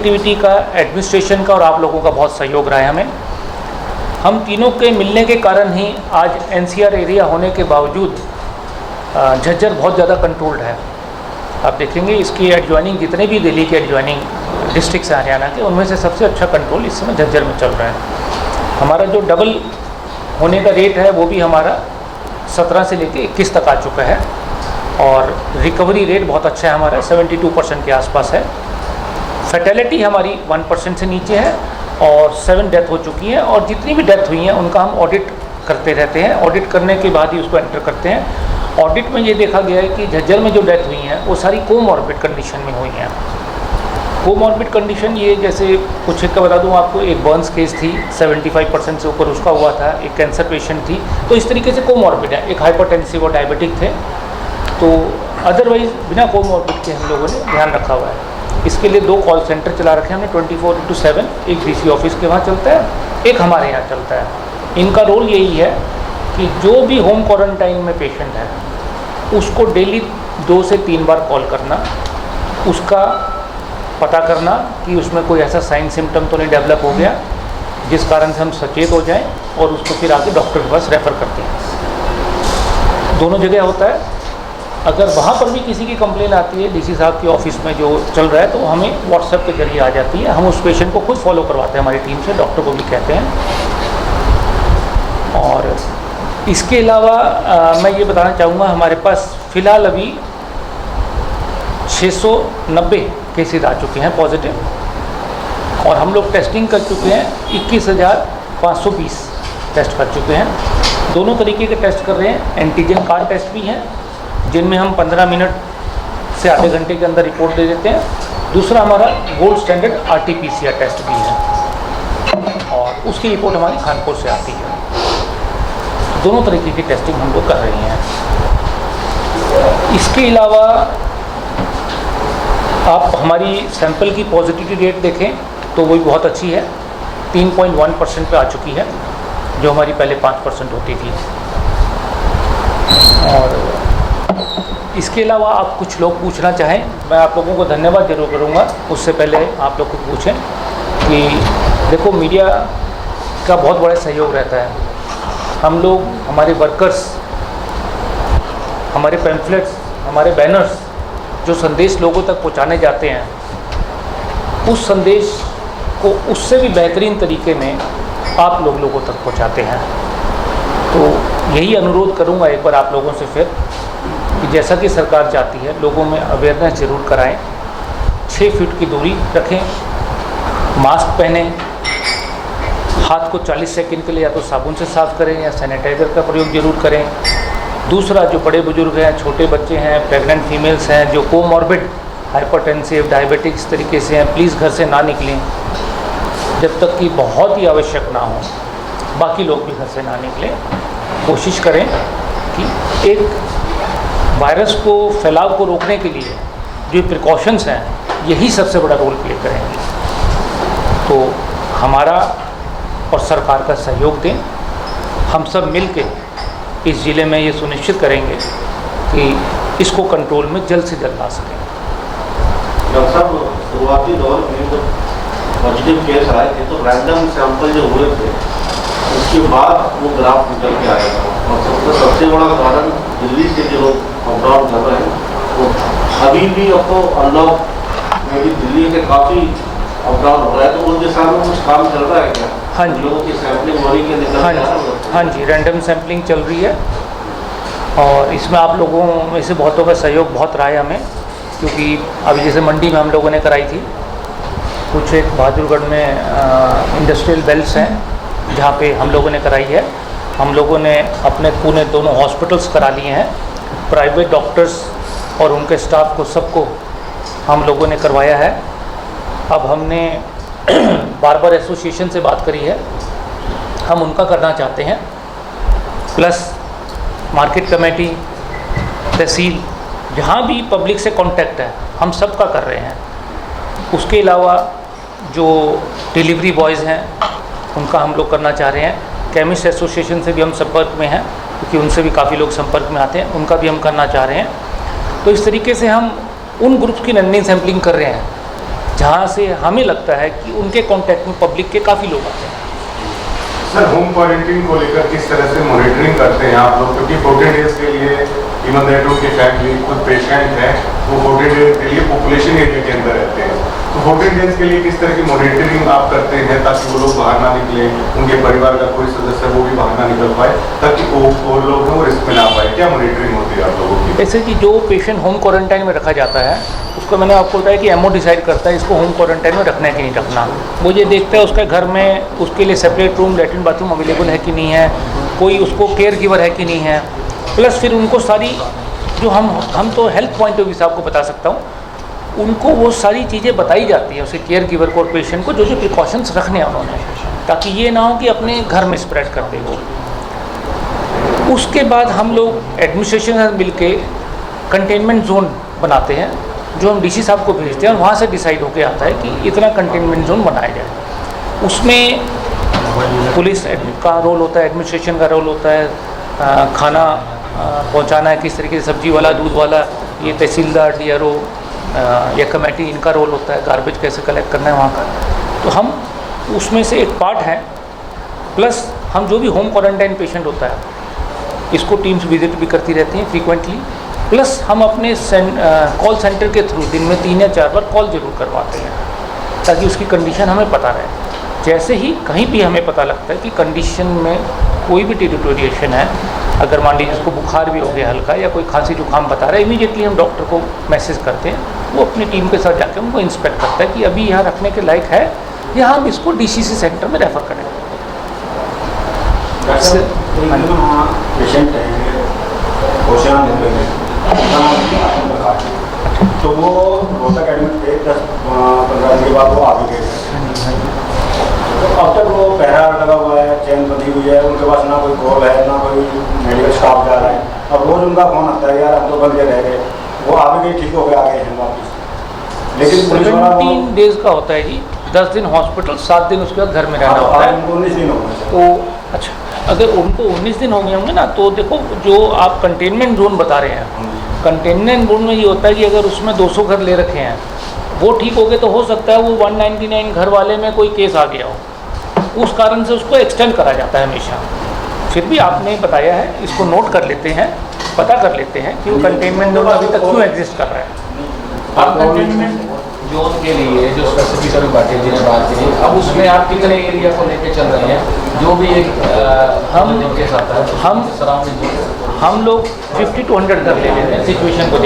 Connectivity का, administration का और आप लोगों का बहुत सहयोग रहा है हमें। हम तीनों के मिलने के कारण ही आज एनसीआर एरिया होने के बावजूद झज्जर बहुत ज़्यादा कंट्रोल्ड है। आप देखेंगे इसकी एडजॉइनिंग जितने भी दिल्ली के एडजॉइनिंग डिस्ट्रिक्ट्स हैं हरियाणा के, उनमें से सबसे अच्छा कंट्रोल इस समय झज्जर में चल रहा है। हमारा जो डबल होने का रेट है वो भी हमारा 17 से लेके 21 तक आ चुका है और रिकवरी रेट बहुत अच्छा है हमारा 72% के आसपास है। फैटेलिटी हमारी 1% से नीचे है और 7 डेथ हो चुकी हैं और जितनी भी डेथ हुई हैं उनका हम ऑडिट करते रहते हैं। ऑडिट करने के बाद ही उसको एंटर करते हैं। ऑडिट में ये देखा गया है कि झज्जर में जो डेथ हुई हैं वो सारी कोमॉर्बिड कंडीशन में हुई हैं। कोमॉर्बिड कंडीशन ये जैसे कुछ एक का बता दूं आपको, एक बर्न्स केस थी 75% से ऊपर उसका हुआ था, एक कैंसर पेशेंट थी, तो इस तरीके से कोमॉर्बिड है। एक हाइपरटेंसिव और डायबिटिक थे, तो अदरवाइज़ बिना कोमॉर्बिड के हम लोगों ने ध्यान रखा हुआ है। इसके लिए 2 कॉल सेंटर चला रखे हैं हमने 24/7, एक डीसी ऑफिस के वहाँ चलता है, एक हमारे यहाँ चलता है। इनका रोल यही है कि जो भी होम क्वारंटाइन में पेशेंट है उसको डेली 2 से 3 बार कॉल करना, उसका पता करना कि उसमें कोई ऐसा साइन सिम्टम तो नहीं डेवलप हो गया जिस कारण से हम सचेत हो जाएं और उसको फिर आके डॉक्टर के पास रेफ़र करते हैं। दोनों जगह होता है। अगर वहाँ पर भी किसी की कंप्लेन आती है डीसी साहब के ऑफिस में जो चल रहा है तो हमें व्हाट्सएप के जरिए आ जाती है। हम उस पेशेंट को खुद फॉलो करवाते हैं हमारी टीम से, डॉक्टर को भी कहते हैं। और इसके अलावा मैं ये बताना चाहूँगा, हमारे पास फ़िलहाल अभी 690 केसेज आ चुके हैं पॉजिटिव और हम लोग टेस्टिंग कर चुके हैं 21,520 टेस्ट कर चुके हैं। दोनों तरीके के टेस्ट कर रहे हैं। एंटीजन कार्ड टेस्ट भी हैं जिनमें हम 15 मिनट से आधे घंटे के अंदर रिपोर्ट दे देते हैं। दूसरा हमारा गोल्ड स्टैंडर्ड RT-PCR टेस्ट भी है और उसकी रिपोर्ट हमारी खानपुर से आती है। दोनों तरीके की टेस्टिंग हम लोग कर रहे हैं। इसके अलावा आप हमारी सैंपल की पॉजिटिविटी रेट देखें तो वो भी बहुत अच्छी है, 3.1% पे आ चुकी है, जो हमारी पहले 5% होती थी। और इसके अलावा आप कुछ लोग पूछना चाहें, मैं आप लोगों को धन्यवाद जरूर करूंगा। उससे पहले आप लोग को पूछें कि देखो, मीडिया का बहुत बड़ा सहयोग रहता है। हम लोग, हमारे वर्कर्स, हमारे पैम्फलेट्स, हमारे बैनर्स जो संदेश लोगों तक पहुंचाने जाते हैं, उस संदेश को उससे भी बेहतरीन तरीके में आप लोगों तक पहुंचाते हैं। तो यही अनुरोध करूंगा एक बार आप लोगों से फिर कि जैसा कि सरकार चाहती है, लोगों में अवेयरनेस जरूर कराएं, 6 फीट की दूरी रखें, मास्क पहने, हाथ को 40 सेकंड के लिए या तो साबुन से साफ़ करें या सैनिटाइज़र का प्रयोग जरूर करें। दूसरा, जो बड़े बुजुर्ग हैं, छोटे बच्चे हैं, प्रेग्नेंट फीमेल्स हैं, जो कोमॉर्बिड, हाइपरटेंसिव, डायबिटिक इस तरीके से हैं, प्लीज़ घर से ना निकलें जब तक कि बहुत ही आवश्यक ना हो। बाकी लोग भी घर से ना निकलें। कोशिश करें कि एक वायरस को, फैलाव को रोकने के लिए जो प्रिकॉशंस हैं, यही सबसे बड़ा रोल प्ले करेंगे। तो हमारा और सरकार का सहयोग दें। हम सब मिल के इस ज़िले में ये सुनिश्चित करेंगे कि इसको कंट्रोल में जल्द से जल्द ला सकें। डॉक्टर साहब, शुरुआती दौर में जब पॉजिटिव केस आए थे तो रैंडम सैंपल जो हुए थे उसके बाद वो ग्राफ निकल के आया था और सबसे बड़ा कारण दिल्ली से जो लोग अपडाउन कर रहे हैं, तो अभी भी अब तो अनलॉक में भी दिल्ली के काफ़ी अपडाउन हो रहा है, तो उन दिशा में कुछ काम चल रहा है क्या? हाँ जी, लोगों की सैम्पलिंग हो रही है? हाँ जी, रैंडम सैम्पलिंग चल रही है और इसमें आप लोगों में से बहुतों का सहयोग बहुत रहा है हमें, क्योंकि अभी जैसे मंडी में हम लोगों ने कराई थी, कुछ एक बहादुरगढ़ में इंडस्ट्रियल बेल्ट्स हैं जहाँ पे हम लोगों ने कराई है। हम लोगों ने अपने पुणे दोनों हॉस्पिटल्स करा लिए हैं, प्राइवेट डॉक्टर्स और उनके स्टाफ को सबको हम लोगों ने करवाया है। अब हमने बार्बर एसोसिएशन से बात करी है, हम उनका करना चाहते हैं, प्लस मार्केट कमेटी, तहसील, जहाँ भी पब्लिक से कांटेक्ट है हम सब का कर रहे हैं। उसके अलावा जो डिलीवरी बॉयज़ हैं उनका हम लोग करना चाह रहे हैं। केमिस्ट एसोसिएशन से भी हम संपर्क में हैं, क्योंकि उनसे भी काफ़ी लोग संपर्क में आते हैं, उनका भी हम करना चाह रहे हैं। तो इस तरीके से हम उन ग्रुप्स की रैंडम सैम्पलिंग कर रहे हैं जहाँ से हमें लगता है कि उनके कांटेक्ट में पब्लिक के काफ़ी लोग आते हैं। सर, होम क्वारंटीन को लेकर किस तरह से मॉनिटरिंग करते हैं आप लोग, क्योंकि 14 डेज के लिए इवन दैट उनकी फैमिली खुद पेशेंट है, वो 14 डेज के लिए पॉपुलेशन एरिया के अंदर रहते हैं, तो 14 डेज के लिए किस तरह की मॉनिटरिंग आप करते हैं ताकि वो लोग बाहर ना निकले, उनके परिवार का कोई सदस्य वो भी बाहर ना निकल पाए, ताकि और लोग हैं वो रिस्क में ना पाए? क्या मॉनिटरिंग होती है आप लोगों की? जैसे कि जो पेशेंट होम क्वारंटाइन में रखा जाता है उसको मैंने आपको बताया कि एमओ डिसाइड करता है इसको होम क्वारंटाइन में रखना है कि नहीं रखना। वो ये देखता है उसके घर में उसके लिए separate room, latrine bathroom available है कि नहीं है, कोई उसको केयर गिवर है कि नहीं है, प्लस फिर उनको सारी जो हम तो हेल्थ पॉइंट ऑफ व्यू से आपको बता सकता हूँ, उनको वो सारी चीज़ें बताई जाती हैं उसे केयर गिवर को और पेशेंट को, जो जो प्रिकॉशंस रखने हैं उन्होंने, ताकि ये ना हो कि अपने घर में स्प्रेड कर दे वो। उसके बाद हम लोग एडमिनिस्ट्रेशन के साथ मिल के कंटेनमेंट जोन बनाते हैं, जो हम डीसी साहब को भेजते हैं और वहाँ से डिसाइड होकर आता है कि इतना कंटेनमेंट जोन बनाया जाए। उसमें पुलिस का रोल होता है, एडमिनिस्ट्रेशन का रोल होता है, खाना पहुँचाना है किस तरीके से, सब्जी वाला, दूध वाला, ये तहसीलदार, DRO या कमेटी, इनका रोल होता है, गार्बेज कैसे कलेक्ट करना है वहाँ का। तो हम उसमें से एक पार्ट हैं, प्लस हम जो भी होम क्वारंटाइन पेशेंट होता है इसको टीम्स विजिट भी करती रहती हैं फ्रीक्वेंटली, प्लस हम अपने कॉल सेंटर के थ्रू दिन में 3 या 4 बार कॉल जरूर करवाते हैं ताकि उसकी कंडीशन हमें पता रहे। जैसे ही कहीं भी हमें पता लगता है कि कंडीशन में कोई भी डिटेरियोरेशन है, अगर मान लीजिए उसको बुखार भी हो गया हल्का या कोई खांसी जुकाम बता रहा है, इमीडिएटली हम डॉक्टर को मैसेज करते हैं, वो अपनी टीम के साथ जाकर उनको इंस्पेक्ट करता है कि अभी यहाँ रखने के लायक है या हम इसको DCC सेंटर में रेफ़र करें। पेशेंट है तो वो रोहतक एडमिट थे, 10-15 दिन के बाद वो आगे गए। अब तक वो पहरा लगा हुआ है, चैन बंधी हुई है, उनके पास ना कोई कॉल है ना कोई मेडिकल स्टाफ जा रहा है। अब रोज़ उनका फोन आता है, यार अब तो बंदे रह गए, वो आगे गए, ठीक हो गए, आ गए हैं वापस। लेकिन 17 डेज़ का होता है जी, 10 दिन हॉस्पिटल, 7 दिन उसके बाद घर में रहना होता है। 19 दिन हो गए। तो अच्छा, अगर उनको 19 दिन हो गए होंगे ना, तो देखो जो आप कंटेनमेंट जोन बता रहे हैं, कंटेनमेंट जोन में ये होता है कि अगर उसमें 200 घर ले रखे हैं, वो ठीक हो गए तो हो सकता है वो 199 घर वाले में कोई केस आ गया हो, उस कारण से उसको एक्सटेंड करा जाता है हमेशा। फिर भी आपने बताया है, इसको नोट कर लेते हैं, पता कर लेते हैं कि वो कंटेनमेंट जोन अभी तक क्यों एग्जिस्ट कर रहा है। अब कंटेनमेंट जोन के लिए जो स्पेसिफिक अभी बातें जिन्हें बात की, अब उसमें आप कितने एरिया को लेके चल रहे हैं, जो भी एक हम लोग 50 to 100 घर ले लेते हैं सिचुएशन को